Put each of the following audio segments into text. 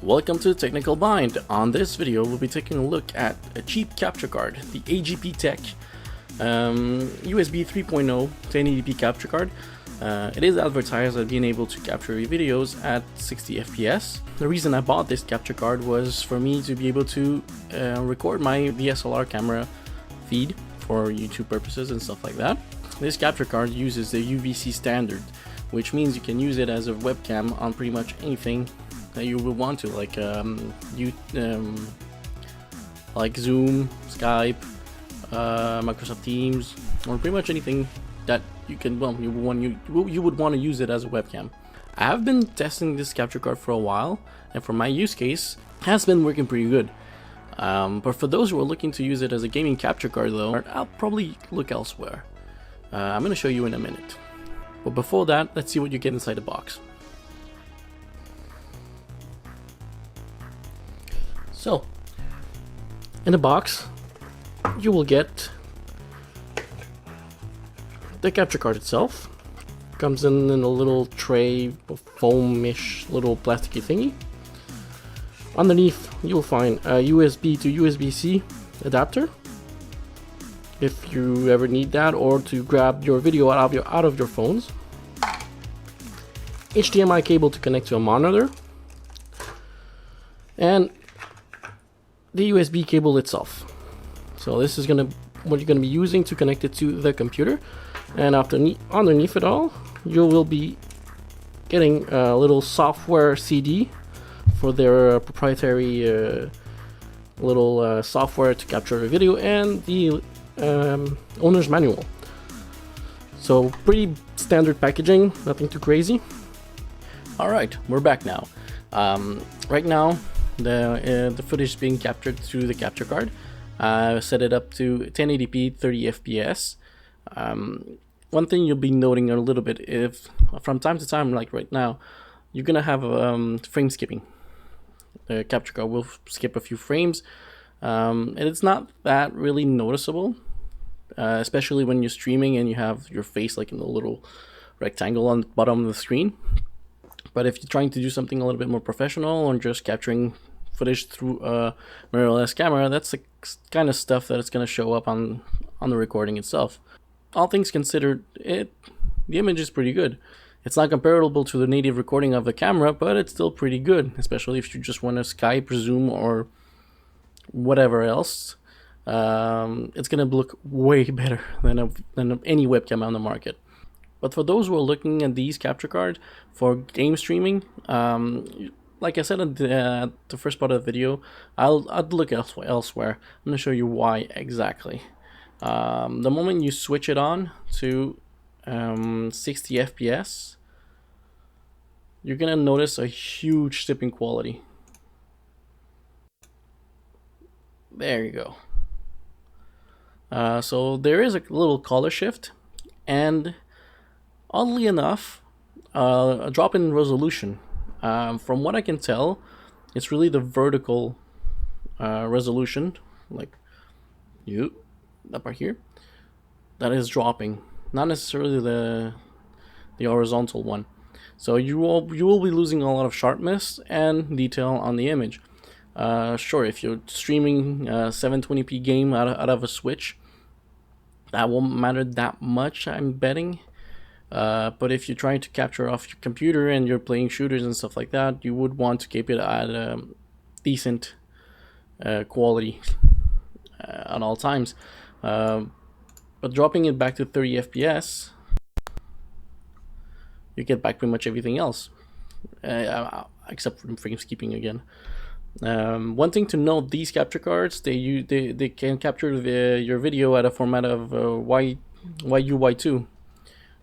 Welcome to Technical Bind. On this video, we'll be taking a look at a cheap capture card, the AGPTEK USB 3.0 1080p capture card. It is advertised as being able to capture videos at 60 FPS. The reason I bought this capture card was for me to be able to record my DSLR camera feed for YouTube purposes and stuff like that. This capture card uses the UVC standard, which means you can use it as a webcam on pretty much anything that you would want to, like Zoom, Skype, Microsoft Teams, or pretty much anything that you can. Well, you would want to use it as a webcam. I have been testing this capture card for a while, and for my use case, it has been working pretty good. But for those who are looking to use it as a gaming capture card, though, I'll probably look elsewhere. I'm going to show you in a minute. But before that, let's see what you get inside the box. So, in the box, you will get the capture card itself. Comes in a little tray, foam-ish little plasticky thingy. Underneath, you'll find a USB to USB-C adapter, if you ever need that, or to grab your video out of your phones. HDMI cable to connect to a monitor, and the USB cable itself. So this is what you're gonna be using to connect it to the computer. And underneath it all, you will be getting a little software CD for their proprietary little software to capture a video, and the owner's manual. So pretty standard packaging, nothing too crazy. Alright, we're back now. Right now, the footage is being captured through the capture card. Set it up to 1080p 30 FPS. One thing you'll be noting a little bit, if from time to time, like right now, you're gonna have frame skipping. The capture card will skip a few frames, and it's not that really noticeable, especially when you're streaming and you have your face like in the little rectangle on the bottom of the screen. But if you're trying to do something a little bit more professional or just capturing footage through a mirrorless camera, that's the kind of stuff that it's going to show up on the recording itself. All things considered, the image is pretty good. It's not comparable to the native recording of the camera, but it's still pretty good, especially if you just want to Skype, Zoom, or whatever else. It's going to look way better than any webcam on the market. But for those who are looking at these capture cards for game streaming, like I said at the first part of the video, I'd look elsewhere. I'm going to show you why exactly. The moment you switch it on to 60 FPS, you're going to notice a huge dip in quality. There you go. So there is a little color shift, and oddly enough, a drop in resolution. From what I can tell, it's really the vertical resolution, like that part here, that is dropping, not necessarily the horizontal one. So you will be losing a lot of sharpness and detail on the image. Sure, if you're streaming a 720p game out of a Switch, that won't matter that much, I'm betting. But if you're trying to capture off your computer and you're playing shooters and stuff like that, you would want to keep it at decent quality at all times. But dropping it back to 30 FPS, you get back pretty much everything else, except for frame skipping again. One thing to note: these capture cards, they can capture your video at a format of YUY2.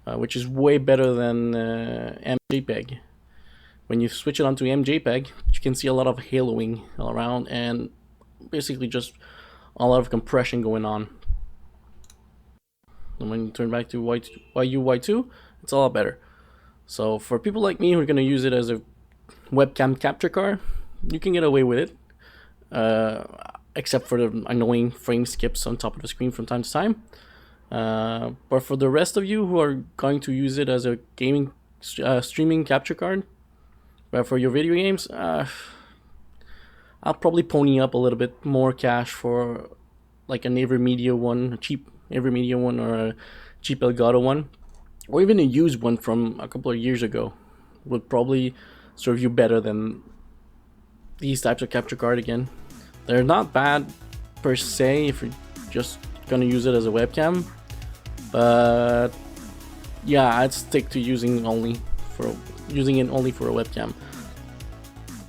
Which is way better than MJPEG. When you switch it onto MJPEG, you can see a lot of haloing all around and basically just a lot of compression going on. And when you turn back to YUY2, it's a lot better. So for people like me who are going to use it as a webcam capture card, you can get away with it, except for the annoying frame skips on top of the screen from time to time. But for the rest of you who are going to use it as a gaming streaming capture card, but for your video games, I'll probably pony up a little bit more cash for like an AverMedia one, a cheap AverMedia one, or a cheap Elgato one, or even a used one from a couple of years ago. Would probably serve you better than these types of capture card again. They're not bad per se if you're just gonna use it as a webcam, but yeah, I'd stick to using it only for a webcam.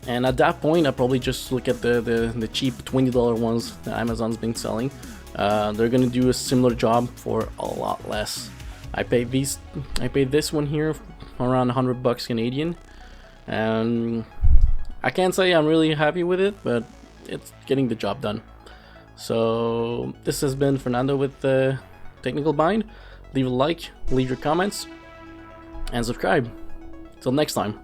And at that point, I probably just look at the cheap $20 ones that Amazon's been selling. They're gonna do a similar job for a lot less. I paid this one here around $100 Canadian, and I can't say I'm really happy with it, but it's getting the job done. So this has been Fernando with the Technical Bind. Leave a like, leave your comments, and subscribe. Till next time.